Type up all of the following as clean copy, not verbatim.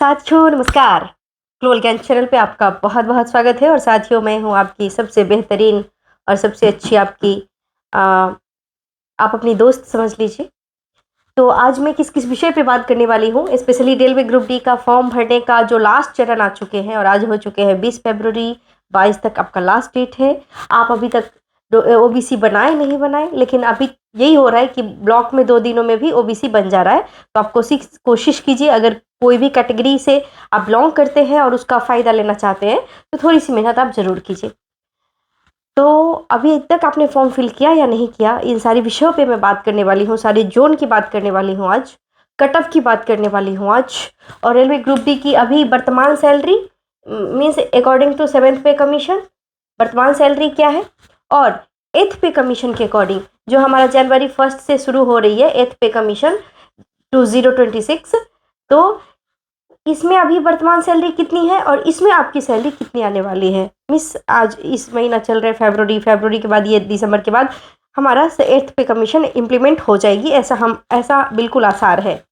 साथियों नमस्कार। ग्लोबल ज्ञान चैनल पे आपका बहुत बहुत स्वागत है। और साथियों मैं हूँ आपकी सबसे बेहतरीन और सबसे अच्छी आपकी आ, आप अपनी दोस्त समझ लीजिए। तो आज मैं किस किस विषय पे बात करने वाली हूँ, स्पेशली रेलवे ग्रुप डी का फॉर्म भरने का जो लास्ट चरण आ चुके हैं और आज हो चुके हैं 20 फरवरी 22 तक आपका लास्ट डेट है। आप अभी तक ओबीसी बनाए नहीं बनाए, लेकिन अभी यही हो रहा है कि ब्लॉक में 2 दिनों में भी ओबीसी बन जा रहा है। तो आप कोशिश कीजिए, अगर कोई भी कैटेगरी से आप बिलोंग करते हैं और उसका फ़ायदा लेना चाहते हैं तो थोड़ी सी मेहनत आप ज़रूर कीजिए। तो अभी तक आपने फॉर्म फिल किया या नहीं किया, इन सारी विषयों पे मैं बात करने वाली हूँ। सारे जोन की बात करने वाली हूँ आज, कट ऑफ की बात करने वाली हूँ आज, और रेलवे ग्रुप डी की अभी वर्तमान salary means according to 7th पे कमीशन वर्तमान सैलरी क्या है, और 8th पे कमीशन के अकॉर्डिंग जो हमारा जनवरी 1 से शुरू हो रही है 8th पे कमीशन 2026। तो इसमें अभी वर्तमान सैलरी कितनी है और इसमें आपकी सैलरी कितनी आने वाली है। मिस आज इस महीना चल रहा है फरवरी के बाद ये दिसंबर के बाद हमारा 8th पे कमीशन इम्प्लीमेंट हो जाएगी, ऐसा बिल्कुल आसार है।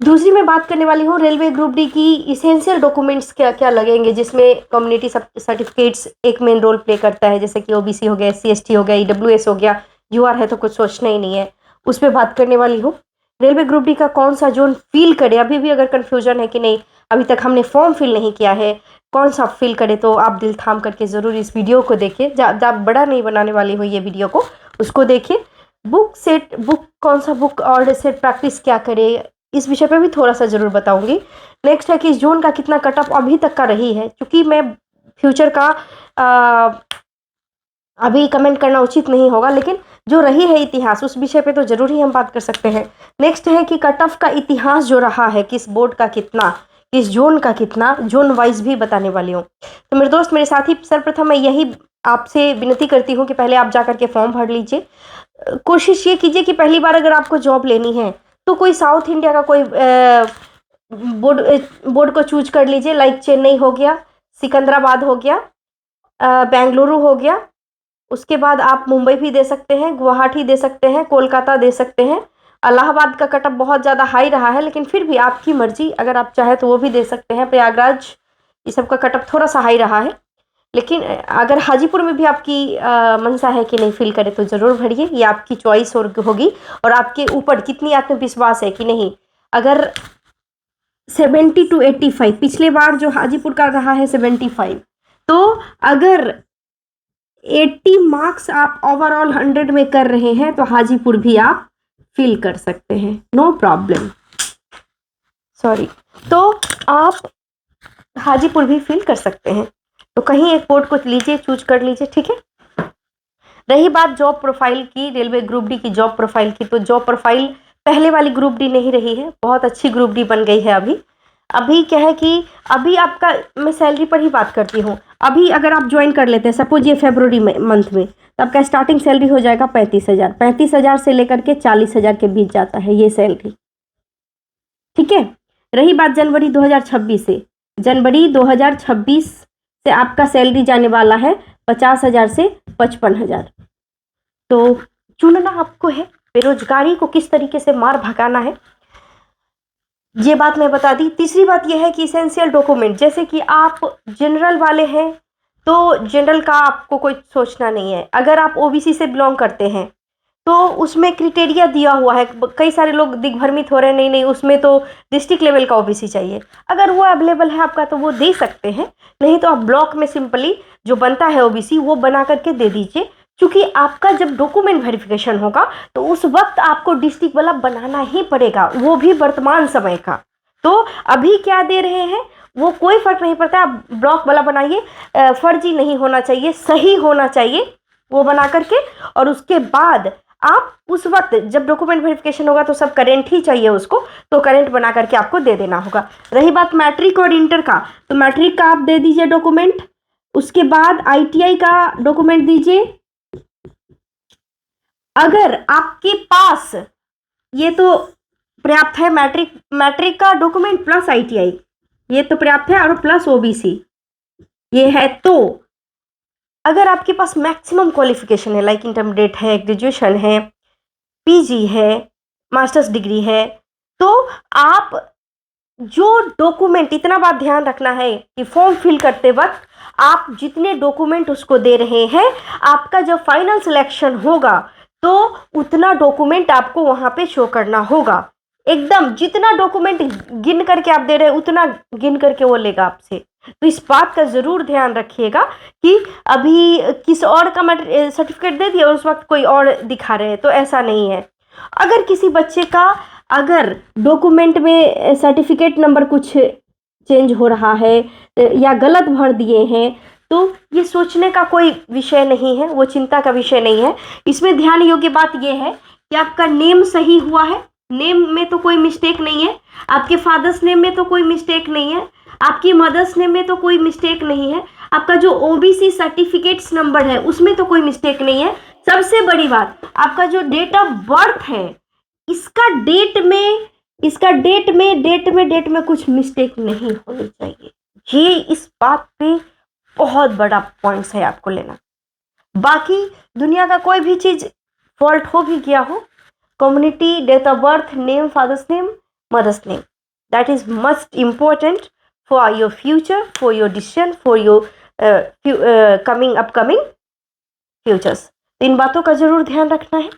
दूसरी मैं बात करने वाली हूँ रेलवे ग्रुप डी की इसेंशियल डॉक्यूमेंट्स क्या क्या लगेंगे, जिसमें कम्युनिटी सर्टिफिकेट्स एक मेन रोल प्ले करता है, जैसे कि ओबीसी हो गया, SC ST हो गया, EWS हो गया, यूआर है तो कुछ सोचना ही नहीं है, उस पर बात करने वाली हूँ। रेलवे ग्रुप डी का कौन सा जोन फिल करे, अभी भी अगर कन्फ्यूजन है कि नहीं अभी तक हमने फॉर्म फिल नहीं किया है, कौन सा फिल करे, तो आप दिल थाम करके ज़रूर इस वीडियो को देखिए। ज़्यादा बड़ा नहीं बनाने वाली हूँ ये वीडियो को, उसको देखिए। बुक कौन सा बुक और सेट प्रैक्टिस क्या करे, इस विषय पे भी थोड़ा सा ज़रूर बताऊंगी। नेक्स्ट है कि इस जोन का कितना कट ऑफ अभी तक का रही है, क्योंकि मैं फ्यूचर का अभी कमेंट करना उचित नहीं होगा, लेकिन जो रही है इतिहास उस विषय पे तो ज़रूर ही हम बात कर सकते हैं। नेक्स्ट है कि कट ऑफ का इतिहास जो रहा है, किस बोर्ड का कितना, किस जोन का कितना, जोन वाइज भी बताने वाली हूँ। तो मेरे दोस्त मेरे साथी, सर्वप्रथम मैं यही आपसे विनती करती हूँ कि पहले आप जा करके फॉर्म भर लीजिए। कोशिश ये कीजिए कि पहली बार अगर आपको जॉब लेनी है तो कोई साउथ इंडिया का कोई बोर्ड को चूज कर लीजिए, लाइक चेन्नई हो गया, सिकंदराबाद हो गया, बेंगलुरु हो गया। उसके बाद आप मुंबई भी दे सकते हैं, गुवाहाटी दे सकते हैं, कोलकाता दे सकते हैं। इलाहाबाद का कटअप बहुत ज़्यादा हाई रहा है, लेकिन फिर भी आपकी मर्जी, अगर आप चाहें तो वो भी दे सकते हैं। प्रयागराज, ये सब का कटअप थोड़ा सा हाई रहा है, लेकिन अगर हाजीपुर में भी आपकी मंशा है कि नहीं फिल करे तो ज़रूर भरिए, ये आपकी चॉइस होगी और आपके ऊपर कितनी आत्मविश्वास है कि नहीं। अगर 70 to 85, पिछले बार जो हाजीपुर का रहा है 75, तो अगर 80 मार्क्स आप ओवरऑल 100 में कर रहे हैं तो हाजीपुर भी आप फिल कर सकते हैं, नो प्रॉब्लम। सॉरी, तो आप हाजीपुर भी फिल कर सकते हैं। तो कहीं एक बोर्ड को लीजिए, चूज कर लीजिए, ठीक है। रही बात जॉब प्रोफाइल की, रेलवे ग्रुप डी की जॉब प्रोफाइल की, तो जॉब प्रोफाइल पहले वाली ग्रुप डी नहीं रही है, बहुत अच्छी ग्रुप डी बन गई है। अभी क्या है कि अभी आपका, मैं सैलरी पर ही बात करती हूँ। अभी अगर आप ज्वाइन कर लेते हैं, सपोज ये फरवरी मंथ में, तो आपका स्टार्टिंग सैलरी हो जाएगा 35,000। 35,000 से लेकर के 40,000 के बीच जाता है ये सैलरी, ठीक है। रही बात जनवरी 2026 से, जनवरी 2026 से आपका सैलरी जाने वाला है 50,000 से 55,000। तो चुनना आपको है, बेरोजगारी को किस तरीके से मार भगाना है, ये बात मैं बता दी। तीसरी बात यह है कि इसेंशियल डॉक्यूमेंट, जैसे कि आप जनरल वाले हैं तो जनरल का आपको कोई सोचना नहीं है। अगर आप ओबीसी से बिलोंग करते हैं तो उसमें क्रिटेरिया दिया हुआ है, कई सारे लोग दिग्भ्रमित हो रहे हैं, नहीं नहीं उसमें तो डिस्ट्रिक्ट लेवल का ओबीसी चाहिए। अगर वो अवेलेबल है आपका तो वो दे सकते हैं, नहीं तो आप ब्लॉक में सिंपली जो बनता है ओबीसी वो बना करके दे दीजिए। क्योंकि आपका जब डॉक्यूमेंट वेरिफिकेशन होगा तो उस वक्त आपको डिस्ट्रिक्ट वाला बनाना ही पड़ेगा, वो भी वर्तमान समय का। तो अभी क्या दे रहे हैं वो कोई फर्क नहीं पड़ता, आप ब्लॉक वाला बनाइए, फर्जी नहीं होना चाहिए, सही होना चाहिए वो बना करके। और उसके बाद आप उस वक्त जब डॉक्यूमेंट वेरिफिकेशन होगा तो सब करेंट ही चाहिए उसको, तो करेंट बना करके आपको दे देना होगा। रही बात मैट्रिक और इंटर का, तो मैट्रिक का आप दे दीजिए डॉक्यूमेंट, उसके बाद ITI का डॉक्यूमेंट दीजिए। अगर आपके पास, ये तो पर्याप्त है, मैट्रिक का डॉक्यूमेंट प्लस ITI, ये तो पर्याप्त है, और प्लस ओबीसी ये है। तो अगर आपके पास मैक्सिमम क्वालिफिकेशन है, लाइक इंटरमीडिएट है, ग्रेजुएशन है, PG है, मास्टर्स डिग्री है, तो आप जो डॉक्यूमेंट, इतना बात ध्यान रखना है कि फॉर्म फिल करते वक्त आप जितने डॉक्यूमेंट उसको दे रहे हैं, आपका जब फाइनल सिलेक्शन होगा तो उतना डॉक्यूमेंट आपको वहां पे शो करना होगा। एकदम जितना डॉक्यूमेंट गिन करके आप दे रहे हैं उतना गिन करके वो लेगा आपसे। तो इस बात का ज़रूर ध्यान रखिएगा कि अभी किस और का सर्टिफिकेट दे दिया, उस वक्त कोई और दिखा रहे हैं, तो ऐसा नहीं है। अगर किसी बच्चे का अगर डॉक्यूमेंट में सर्टिफिकेट नंबर कुछ चेंज हो रहा है या गलत भर दिए हैं, तो ये सोचने का कोई विषय नहीं है, वो चिंता का विषय नहीं है। इसमें ध्यान योग्य बात यह है कि आपका नेम सही हुआ है, नेम में तो कोई मिस्टेक नहीं है, आपके फादर्स नेम में तो कोई मिस्टेक नहीं है, आपकी मदर्स नेम में तो कोई मिस्टेक नहीं है, आपका जो ओबीसी सर्टिफिकेट्स नंबर है उसमें तो कोई मिस्टेक नहीं है। सबसे बड़ी बात, आपका जो डेट ऑफ बर्थ है इसका डेट में कुछ मिस्टेक नहीं होनी चाहिए। ये इस बात पे बहुत बड़ा पॉइंट्स है आपको लेना। बाकी दुनिया का कोई भी चीज फॉल्ट हो भी गया हो, community, date of birth, name, father's name, mother's name, that is must important for your future, for your decision, for your upcoming futures. तो इन बातों का जरूर ध्यान रखना है।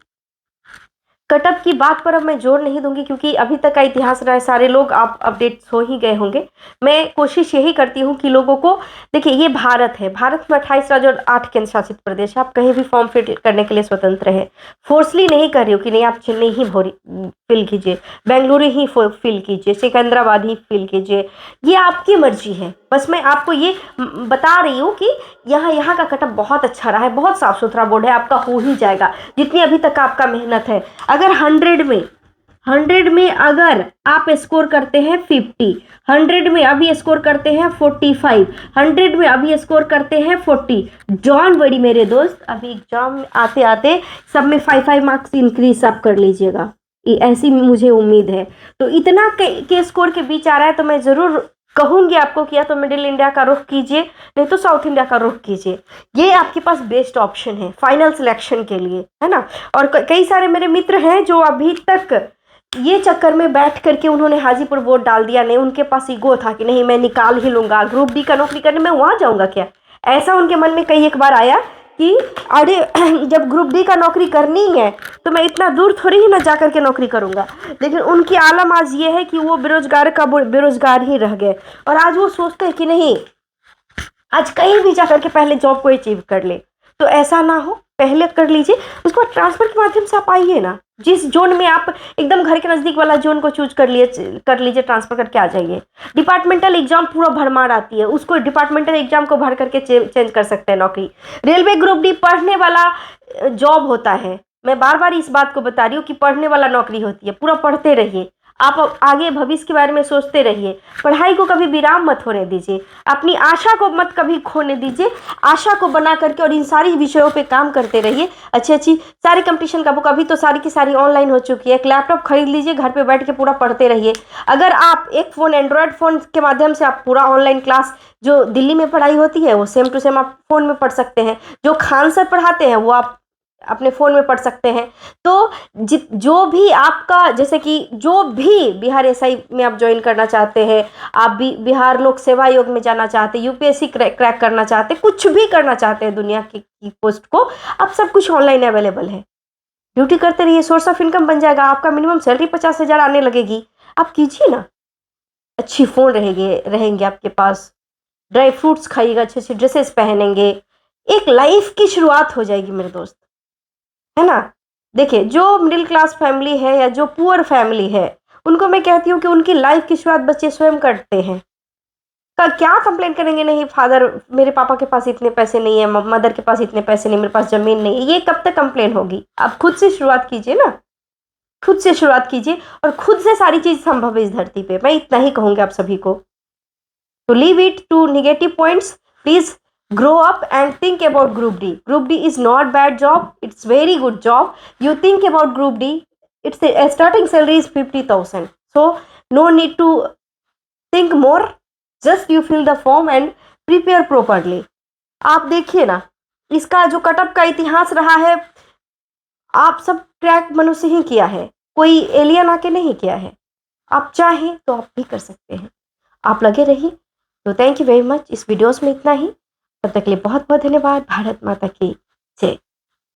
कटअप की बात पर अब मैं जोर नहीं दूंगी क्योंकि अभी तक का इतिहास रहा है, सारे लोग आप अपडेट्स हो ही गए होंगे। मैं कोशिश यही करती हूँ कि लोगों को, देखिए ये भारत है, भारत में 28 राज्य और 8 केंद्र शासित प्रदेश, आप कहीं भी फॉर्म फिल करने के लिए स्वतंत्र है। फोर्सली नहीं कर रही हूँ कि नहीं आप चेन्नई ही फिल कीजिए, बेंगलुरु ही फिल कीजिए, सिकंदराबाद ही फिल कीजिए, ये आपकी मर्जी है। बस मैं आपको ये बता रही हूँ कि यहाँ का कटअप बहुत अच्छा रहा है, बहुत साफ सुथरा बोर्ड है, आपका हो ही जाएगा जितनी अभी तक आपका मेहनत है। अगर 100 में अगर आप स्कोर करते हैं 50, 100 में अभी स्कोर करते हैं 45, 100 में अभी स्कोर करते हैं 40, डोंट वरी मेरे दोस्त, अभी एग्जाम आते आते सब में 5 मार्क्स इंक्रीज आप कर लीजिएगा, ऐसी मुझे उम्मीद है। तो इतना के स्कोर के बीच आ रहा है तो मैं जरूर कहूंगी आपको कि या तो मिडिल इंडिया का रुख कीजिए, नहीं तो साउथ इंडिया का रुख कीजिए। ये आपके पास बेस्ट ऑप्शन है फाइनल सिलेक्शन के लिए, है ना। और कई सारे मेरे मित्र हैं जो अभी तक ये चक्कर में बैठ करके उन्होंने हाजीपुर बोर्ड डाल दिया, नहीं उनके पास ईगो था कि नहीं मैं निकाल ही लूंगा, ग्रुप डी का नौकरी करने मैं वहां जाऊंगा क्या, ऐसा उनके मन में कई एक बार आया कि अरे जब ग्रुप डी का नौकरी करनी है तो मैं इतना दूर थोड़ी ही ना जा करके नौकरी करूंगा। लेकिन उनकी आलम आज ये है कि वो बेरोजगार का बेरोजगार ही रह गए, और आज वो सोचते हैं कि नहीं आज कहीं भी जा करके पहले जॉब को अचीव कर ले। तो ऐसा ना हो, पहले कर लीजिए, उसके बाद ट्रांसफर के माध्यम से आप आइए ना, जिस जोन में आप एकदम घर के नज़दीक वाला जोन को चूज कर लीजिए, ट्रांसफर करके आ जाइए। डिपार्टमेंटल एग्जाम पूरा भरमार आती है, उसको डिपार्टमेंटल एग्जाम को भर करके चेंज कर सकते हैं नौकरी। रेलवे ग्रुप डी पढ़ने वाला जॉब होता है, मैं बार बार इस बात को बता रही हूँ कि पढ़ने वाला नौकरी होती है, पूरा पढ़ते रहिए, आप आगे भविष्य के बारे में सोचते रहिए, पढ़ाई को कभी विराम मत होने दीजिए, अपनी आशा को मत कभी खोने दीजिए, आशा को बना करके और इन सारी विषयों पे काम करते रहिए। अच्छी सारी कंपटीशन का बुक अभी तो सारी की सारी ऑनलाइन हो चुकी है, एक लैपटॉप खरीद लीजिए, घर पे बैठ के पूरा पढ़ते रहिए। अगर आप एक फ़ोन एंड्रॉयड फ़ोन के माध्यम से आप पूरा ऑनलाइन क्लास जो दिल्ली में पढ़ाई होती है वो सेम टू सेम आप फ़ोन में पढ़ सकते हैं, जो खान सर पढ़ाते हैं वो आप अपने फ़ोन में पढ़ सकते हैं। तो जो भी आपका, जैसे कि जो भी बिहार एसआई में आप ज्वाइन करना चाहते हैं, आप भी बिहार लोक सेवा आयोग में जाना चाहते हैं, यूपीएससी क्रैक करना चाहते हैं, कुछ भी करना चाहते हैं दुनिया की पोस्ट को, अब सब कुछ ऑनलाइन अवेलेबल है। ड्यूटी करते रहिए, सोर्स ऑफ इनकम बन जाएगा, आपका मिनिमम सैलरी 50,000 आने लगेगी। आप कीजिए ना, अच्छी फ़ोन रहेंगे आपके पास, ड्राई फ्रूट्स खाइएगा, अच्छे अच्छे ड्रेसेस पहनेंगे, एक लाइफ की शुरुआत हो जाएगी मेरे दोस्त, है ना। देखिए जो मिडिल क्लास फैमिली है या जो पुअर फैमिली है, उनको मैं कहती हूँ कि उनकी लाइफ की शुरुआत बच्चे स्वयं करते हैं। क्या कंप्लेन करेंगे, नहीं फादर मेरे पापा के पास इतने पैसे नहीं है, मदर के पास इतने पैसे नहीं, मेरे पास जमीन नहीं है, ये कब तक कंप्लेन होगी। आप खुद से शुरुआत कीजिए ना, खुद से शुरुआत कीजिए और खुद से सारी चीज संभव है इस धरती पे, मैं इतना ही कहूंगी आप सभी को। तो leave it to negative points, please grow up and think about group D. Group D is not bad job, it's very good job. You think about group D, it's a starting salary is 50,000, so no need to think more, just you fill the form and prepare properly. आप देखिए ना, इसका जो cut up का इतिहास रहा है, आप सब क्रैक मनुष्य ही किया है, कोई एलियन आके नहीं किया है। आप चाहें तो आप भी कर सकते हैं। आप लगे रहिए। तो थैंक यू वेरी मच। इस वीडियोस में इतना ही। तब तक के लिए बहुत बहुत धन्यवाद। भारत माता की जय।